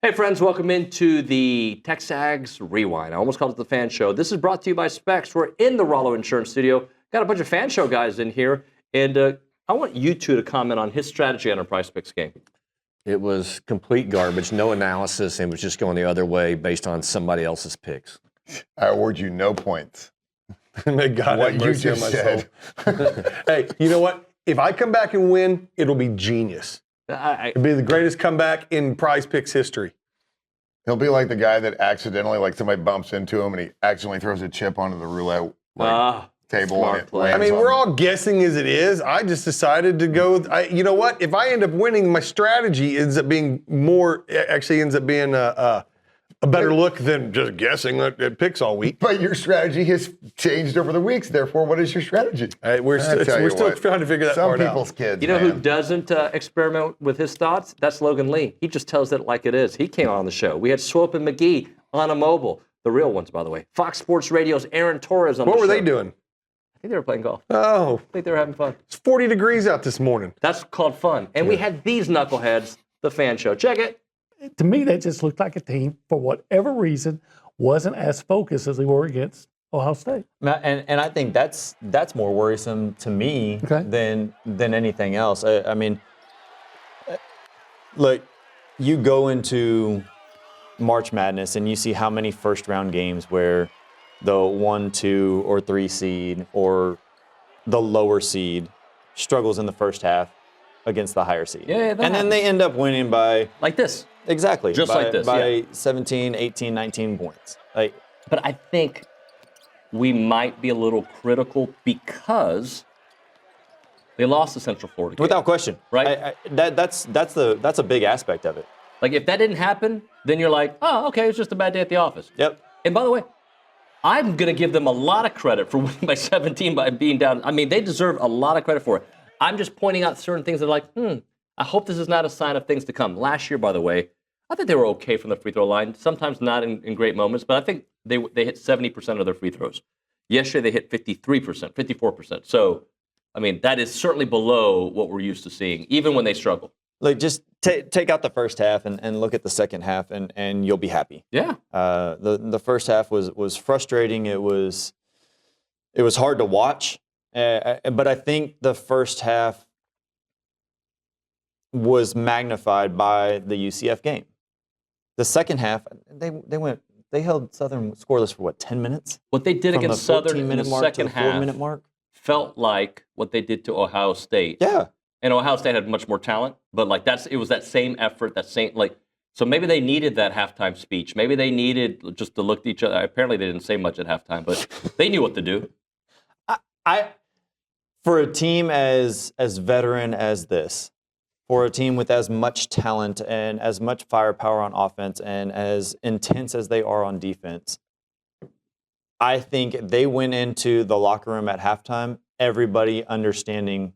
Hey friends, welcome into the TexAgs Rewind. I almost called it the Fan Show. This is brought to you by Specs. We're in the Rollo Insurance Studio. Got a bunch of Fan Show guys in here, and I want you two to comment on his strategy on our Prize Picks game. It was complete garbage, no analysis, and was just going the other way based on somebody else's picks. I award you no points. May God What have you mercy on just my said. soul. Hey, you know what? If I come back and win, it'll be genius. It'll be the greatest comeback in Prize Picks history. He'll be like the guy that accidentally, like somebody bumps into him and he accidentally throws a chip onto the roulette table. smart And it play. I lands mean, on we're him. all guessing as it is. I just decided to go with, you know what? If I end up winning, my strategy ends up being a better look than just guessing at picks all week. But your strategy has changed over the weeks. Therefore, what is your strategy? We're I tell you still what, trying to figure that Some part out. people's kids, You know who man. doesn't experiment with his thoughts? That's Logan Lee. He just tells it like it is. He came on the show. We had Swope McGee on a mobile. The real ones, by the way. Fox Sports Radio's Aaron Torres on the show. What were they doing? I think they were playing golf. Oh, I think they were having fun. it's 40 degrees out this morning. That's called fun. And we had these knuckleheads, the Fan Show. Check it. To me, that just looked like a team, for whatever reason, wasn't as focused as they were against Ohio State. And I think that's more worrisome to me than anything else. I mean, look, you go into March Madness and you see how many first round games where the 1, 2, or 3 seed or the lower seed struggles in the first half against the higher seed. Yeah, that and then they end up winning by Like this. exactly Just by, like this, by yeah. 17, 18, 19 points. Like, But I think we might be a little critical because they lost the Central Florida game. without question, Right. That's a big aspect of it. Like, if that didn't happen, then you're like, oh, okay, it's just a bad day at the office. Yep. And by the way, I'm going to give them a lot of credit for winning by 17 by being down. I mean, they deserve a lot of credit for it. I'm just pointing out certain things that are like, I hope this is not a sign of things to come. Last year, by the way, I think they were okay from the free throw line. Sometimes not in great moments, but I think they hit 70% of their free throws. Yesterday, they hit 53%, 54%. So, I mean, that is certainly below what we're used to seeing, even when they struggle. Like, just take out the first half and look at the second half, and you'll be happy. Yeah. The first half was frustrating. It was hard to watch, but I think the first half was magnified by the UCF game. The second half, they held Southern scoreless for 10 minutes? What they did From against the Southern in the 14-minute mark to second the half 4-minute mark? felt like what they did to Ohio State. Yeah. And Ohio State had much more talent, but like it was that same effort, so maybe they needed that halftime speech. Maybe they needed just to look at each other. Apparently they didn't say much at halftime, but they knew what to do. For a team as veteran as this, for a team with as much talent and as much firepower on offense and as intense as they are on defense, I think they went into the locker room at halftime, everybody understanding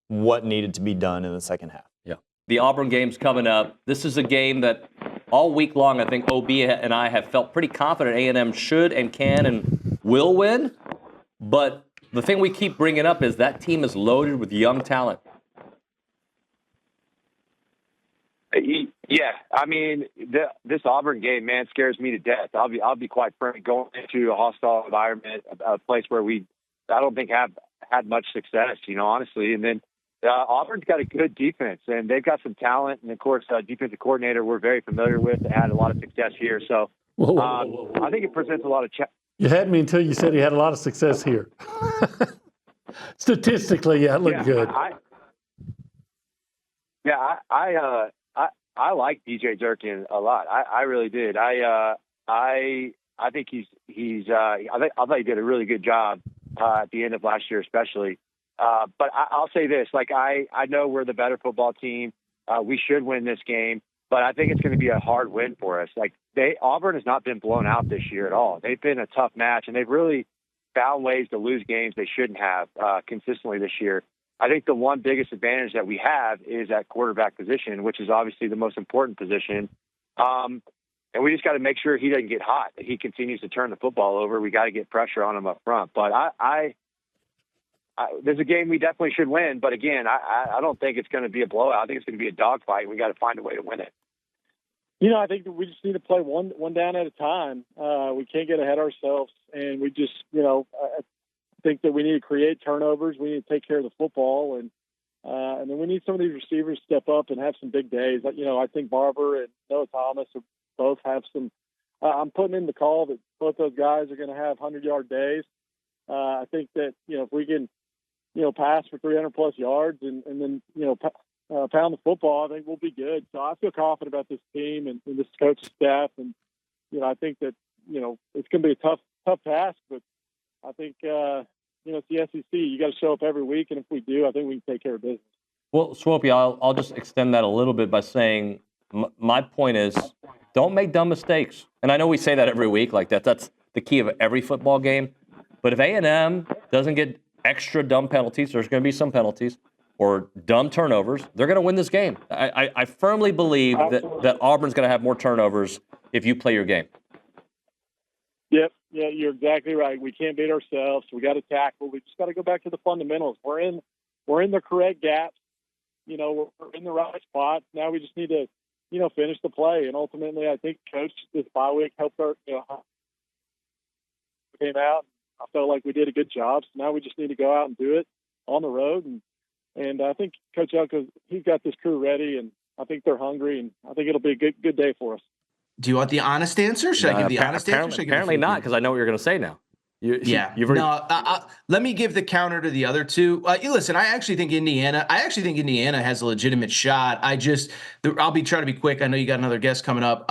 what needed to be done in the second half. Yeah. The Auburn game's coming up. This is a game that all week long, I think OB and I have felt pretty confident A&M should and can and will win. But the thing we keep bringing up is that team is loaded with young talent. Yeah, I mean, this Auburn game, man, scares me to death. I'll be quite frank. Going into a hostile environment, a place where I don't think have had much success, honestly. And then Auburn's got a good defense, and they've got some talent. And of course, defensive coordinator we're very familiar with, that had a lot of success here. So I think it presents a lot of You had me until you said he had a lot of success here. Statistically, yeah, it looked good. I like DJ Durkin a lot. I really did. I think I thought he did a really good job at the end of last year, especially. But I'll say this: I know we're the better football team. We should win this game, but I think it's going to be a hard win for us. Auburn has not been blown out this year at all. They've been a tough match, and they've really found ways to lose games they shouldn't have consistently this year. I think the one biggest advantage that we have is at quarterback position, which is obviously the most important position. And we just got to make sure he doesn't get hot, that he continues to turn the football over. We got to get pressure on him up front. But there's a game we definitely should win. But again, I don't think it's going to be a blowout. I think it's going to be a dogfight. We got to find a way to win it. I think that we just need to play one down at a time. We can't get ahead of ourselves, and we just, I think that we need to create turnovers. We need to take care of the football, and then we need some of these receivers to step up and have some big days. I think Barber and Noah Thomas both have some. I'm putting in the call that both those guys are going to have 100-yard days. I think that if we can, pass for 300+ yards and then pound the football, I think we'll be good. So I feel confident about this team and this coaching staff, and I think that it's going to be a tough task, but I think it's the SEC. You got to show up every week, and if we do, I think we can take care of business. Well, Swope, I'll just extend that a little bit by saying my point is don't make dumb mistakes. And I know we say that every week, like that's the key of every football game. But if A&M doesn't get extra dumb penalties, there's going to be some penalties, or dumb turnovers, they're going to win this game. I firmly believe that Auburn's going to have more turnovers if you play your game. Yep. Yeah, you're exactly right. We can't beat ourselves. We got to tackle. We just got to go back to the fundamentals. We're in the correct gaps. We're in the right spot. Now we just need to, finish the play. And ultimately, I think coach this bye week helped our, came out. I felt like we did a good job. So now we just need to go out and do it on the road. And I think Coach Elko, he's got this crew ready, and I think they're hungry, and I think it'll be a good day for us. Do you want the honest answer? Should I give the honest answer? Apparently not, because I know what you're going to say now. Let me give the counter to the other two. Listen, I actually think Indiana has a legitimate shot. I'll try to be quick. I know you got another guest coming up.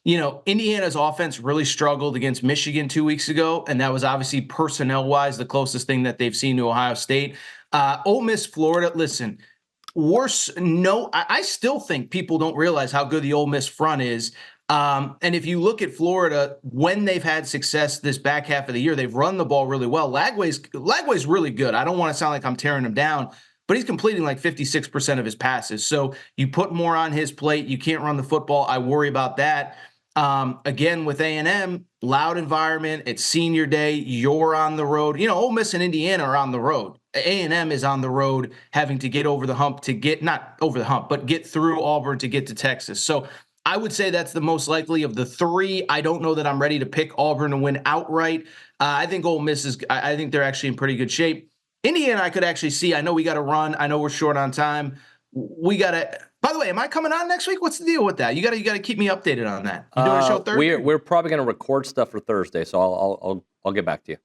Indiana's offense really struggled against Michigan 2 weeks ago, and that was obviously personnel-wise the closest thing that they've seen to Ohio State. Ole Miss, Florida, listen, I still think people don't realize how good the Ole Miss front is. And if you look at Florida, when they've had success this back half of the year, they've run the ball really well. Lagway's really good. I don't want to sound like I'm tearing him down, but he's completing like 56% of his passes. So you put more on his plate. You can't run the football. I worry about that. Again, with A&M, loud environment. It's senior day. You're on the road. Ole Miss and Indiana are on the road. A&M is on the road, having to get over the hump not over the hump, but get through Auburn to get to Texas. So I would say that's the most likely of the three. I don't know that I'm ready to pick Auburn to win outright. I think Ole Miss I think they're actually in pretty good shape. Indiana, I could actually see. I know we got to run. I know we're short on time. We got to. By the way, am I coming on next week? What's the deal with that? You got to keep me updated on that. You doing a show Thursday? We're probably going to record stuff for Thursday, so I'll get back to you.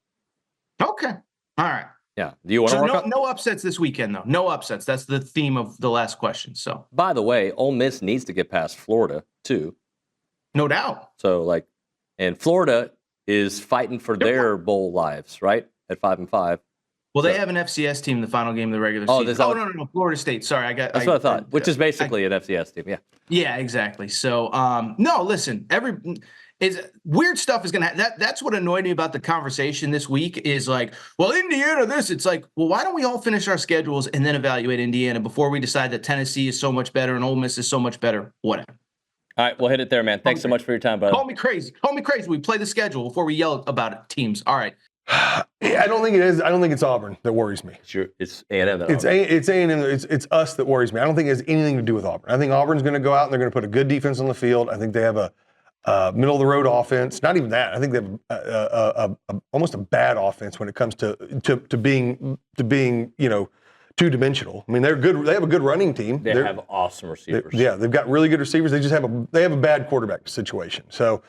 Okay. All right. Yeah. Do you want to no upsets this weekend though? No upsets. That's the theme of the last question. So. By the way, Ole Miss needs to get past Florida too. No doubt. So and Florida is fighting for their bowl lives, right? At 5-5. Well, they have an FCS team in the final game of the regular season. No, Florida State. Sorry, that's what I thought. Which is basically an FCS team. Yeah. Yeah, exactly. So, no, listen. Weird stuff is gonna. That's what annoyed me about the conversation this week. Is like, well, Indiana. It's like, well, why don't we all finish our schedules and then evaluate Indiana before we decide that Tennessee is so much better and Ole Miss is so much better? Whatever. All right, we'll hit it there, man. Thanks so much for your time, brother. Call me crazy. We play the schedule before we yell about it. Teams. All right. I don't think it is. I don't think it's Auburn that worries me. It's A&M. It's A&M. It's us that worries me. I don't think it has anything to do with Auburn. I think Auburn's going to go out and they're going to put a good defense on the field. I think they have a middle of the road offense. Not even that. I think they have almost a bad offense when it comes to being two-dimensional. I mean, they're good. They have a good running team. They have awesome receivers. They've got really good receivers. They just have a bad quarterback situation. So.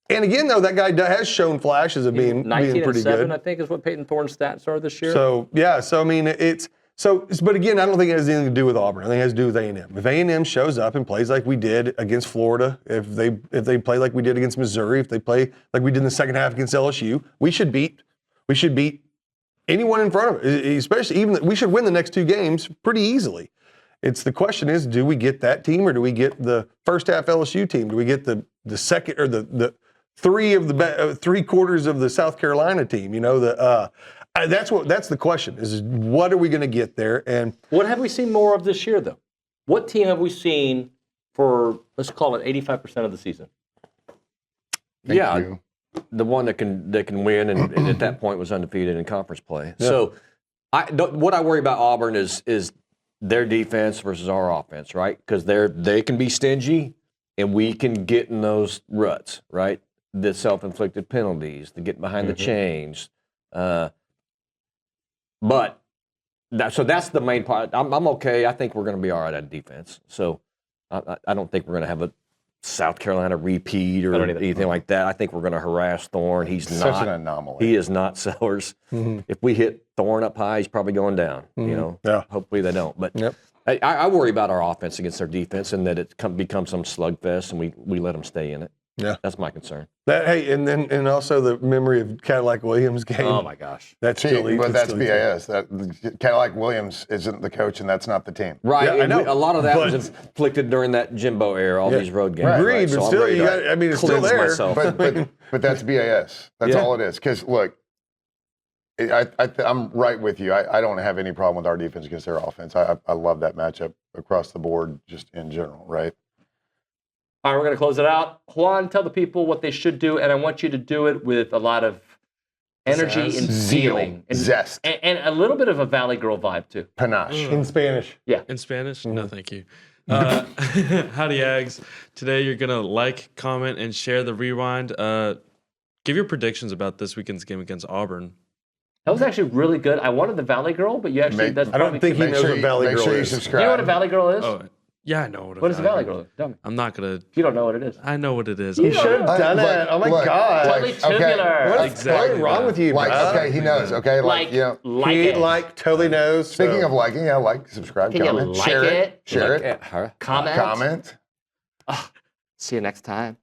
And again, though, that guy has shown flashes of being pretty good. 19-7, I think, is what Peyton Thorne's stats are this year. So, yeah. So, I mean, but again, I don't think it has anything to do with Auburn. I think it has to do with A&M. If A&M shows up and plays like we did against Florida, if they play like we did against Missouri, if they play like we did in the second half against LSU, we should beat anyone in front of it. Especially we should win the next two games pretty easily. The question is, do we get that team or do we get the first half LSU team? Do we get the second or the three quarters of the South Carolina team? That's the question is what are we going to get there? And what have we seen more of this year, though? What team have we seen for, let's call it 85% of the season? The one that can win and at that point was undefeated in conference play. Yeah. So what I worry about Auburn is their defense versus our offense, right? Because they can be stingy. and we can get in those ruts, right? The self-inflicted penalties, the getting behind the chains. So that's the main part. I'm okay. I think we're going to be all right at defense. So I don't think we're going to have a South Carolina repeat or anything like that. I think we're going to harass Thorne. He's Such not an anomaly. He is not Sellers. If we hit Thorne up high, he's probably going down. Hopefully they don't. But I worry about our offense against their defense and that it becomes some slugfest and we let them stay in it. Yeah, that's my concern. And also the memory of Cadillac Williams game. Oh my gosh, that's BAS. That Cadillac Williams isn't the coach, and that's not the team. Right. Yeah, I know. A lot of that was inflicted during that Jimbo era. All these road games. Agreed, right? but So still, it's still there. Myself. But that's BAS. That's all it is. Because look, I'm right with you. I don't have any problem with our defense against their offense. I love that matchup across the board, just in general, right? All right, we're going to close it out. Juan, tell the people what they should do, and I want you to do it with a lot of energy and feeling. And zest. And a little bit of a Valley Girl vibe, too. Panache. In Spanish. Yeah. In Spanish? No, thank you. Howdy, Ags. Today you're going to like, comment, and share the rewind. Give your predictions about this weekend's game against Auburn. That was actually really good. I wanted the Valley Girl, but you actually... I don't think he knows what Valley Girl is. Subscribe. You know what a Valley Girl is? Oh, yeah, I know what is a Valley Girl? Tell me. I'm not going to... You don't know what it is. I know what it is. You should have done it. Oh, my God. Totally tubular. What's wrong with you, Okay, he knows. Okay, he totally knows. Speaking of liking, subscribe, Can comment, you share it? Share it. Comment. Comment. See you next time.